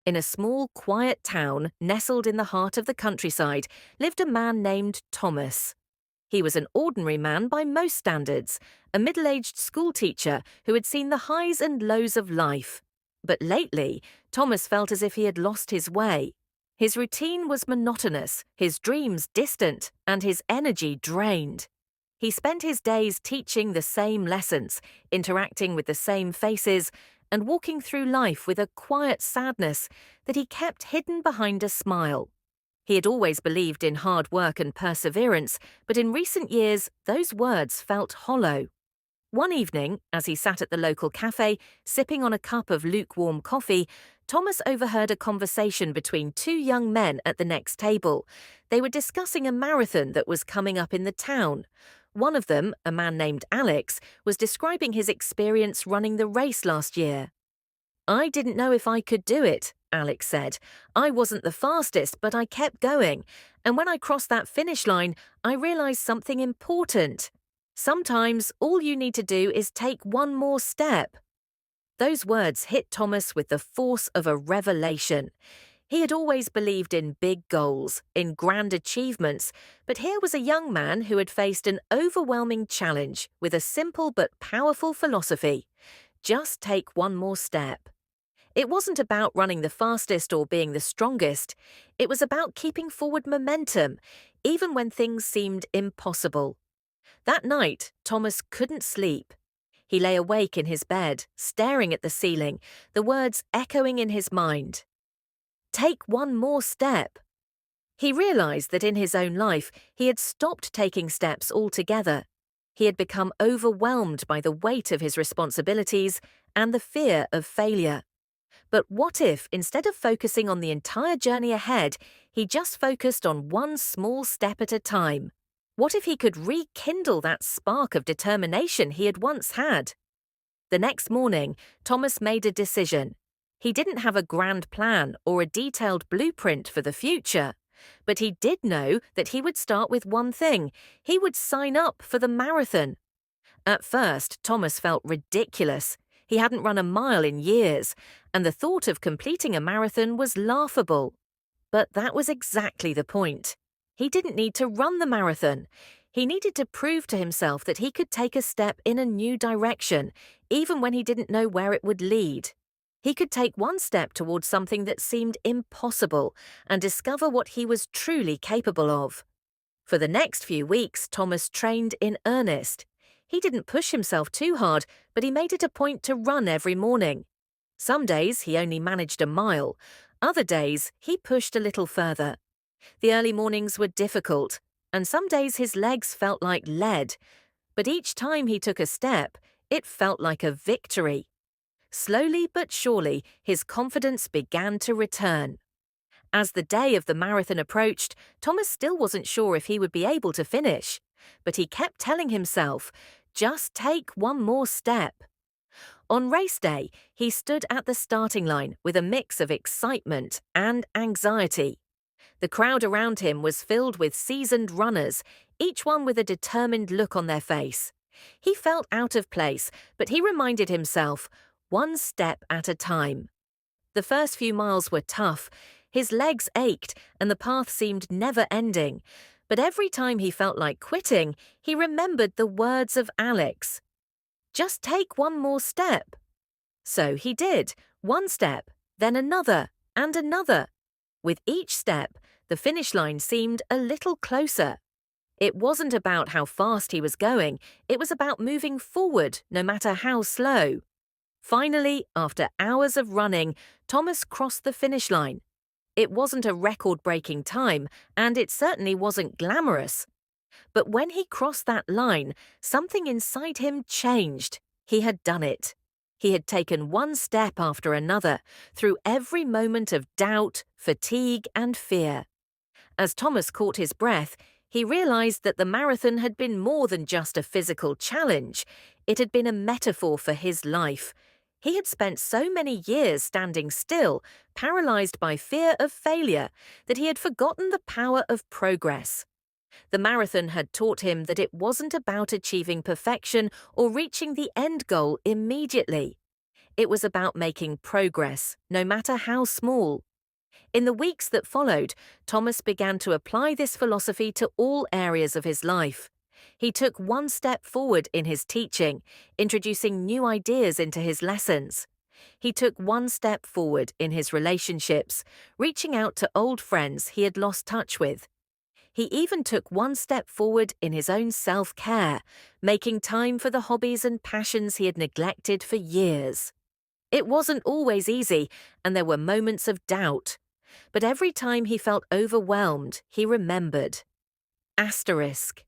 In a small, quiet town nestled in the heart of the countryside lived a man named Thomas. He was an ordinary man by most standards, a middle-aged schoolteacher who had seen the highs and lows of life. But lately, Thomas felt as if he had lost his way. His routine was monotonous, his dreams distant, and his energy drained. He spent his days teaching the same lessons, interacting with the same faces, and walking through life with a quiet sadness that he kept hidden behind a smile. He had always believed in hard work and perseverance, but in recent years, those words felt hollow. One evening, as he sat at the local cafe, sipping on a cup of lukewarm coffee, Thomas overheard a conversation between two young men at the next table. They were discussing a marathon that was coming up in the town. One of them, a man named Alex, was describing his experience running the race last year. "I didn't know if I could do it," Alex said. "I wasn't the fastest, but I kept going. And when I crossed that finish line, I realized something important. Sometimes all you need to do is take one more step." Those words hit Thomas with the force of a revelation. He had always believed in big goals, in grand achievements, but here was a young man who had faced an overwhelming challenge with a simple but powerful philosophy: just take one more step. It wasn't about running the fastest or being the strongest. It was about keeping forward momentum, even when things seemed impossible. That night, Thomas couldn't sleep. He lay awake in his bed, staring at the ceiling, the words echoing in his mind. Take one more step. He realized that in his own life, he had stopped taking steps altogether. He had become overwhelmed by the weight of his responsibilities and the fear of failure. But what if, instead of focusing on the entire journey ahead, he just focused on one small step at a time? What if he could rekindle that spark of determination he had once had? The next morning, Thomas made a decision. He didn't have a grand plan or a detailed blueprint for the future, but he did know that he would start with one thing. He would sign up for the marathon. At first, Thomas felt ridiculous. He hadn't run a mile in years, and the thought of completing a marathon was laughable. But that was exactly the point. He didn't need to run the marathon. He needed to prove to himself that he could take a step in a new direction, even when he didn't know where it would lead. He could take one step towards something that seemed impossible and discover what he was truly capable of. For the next few weeks, Thomas trained in earnest. He didn't push himself too hard, but he made it a point to run every morning. Some days he only managed a mile. Other days he pushed a little further. The early mornings were difficult, and some days his legs felt like lead. But each time he took a step, it felt like a victory. Slowly but surely, his confidence began to return. As the day of the marathon approached, Thomas still wasn't sure if he would be able to finish. But he kept telling himself, just take one more step. On race day, he stood at the starting line with a mix of excitement and anxiety. The crowd around him was filled with seasoned runners, each one with a determined look on their face. He felt out of place, but he reminded himself, one step at a time. The first few miles were tough. His legs ached and the path seemed never-ending. But every time he felt like quitting, he remembered the words of Alex. Just take one more step. So he did, one step, then another, and another. With each step, the finish line seemed a little closer. It wasn't about how fast he was going, it was about moving forward, no matter how slow. Finally, after hours of running, Thomas crossed the finish line. It wasn't a record-breaking time, and it certainly wasn't glamorous. But when he crossed that line, something inside him changed. He had done it. He had taken one step after another, through every moment of doubt, fatigue, and fear. As Thomas caught his breath, he realized that the marathon had been more than just a physical challenge. It had been a metaphor for his life. He had spent so many years standing still, paralyzed by fear of failure, that he had forgotten the power of progress. The marathon had taught him that it wasn't about achieving perfection or reaching the end goal immediately. It was about making progress, no matter how small. In the weeks that followed, Thomas began to apply this philosophy to all areas of his life. He took one step forward in his teaching, introducing new ideas into his lessons. He took one step forward in his relationships, reaching out to old friends he had lost touch with. He even took one step forward in his own self-care, making time for the hobbies and passions he had neglected for years. It wasn't always easy, and there were moments of doubt. But every time he felt overwhelmed, he remembered. Asterisk.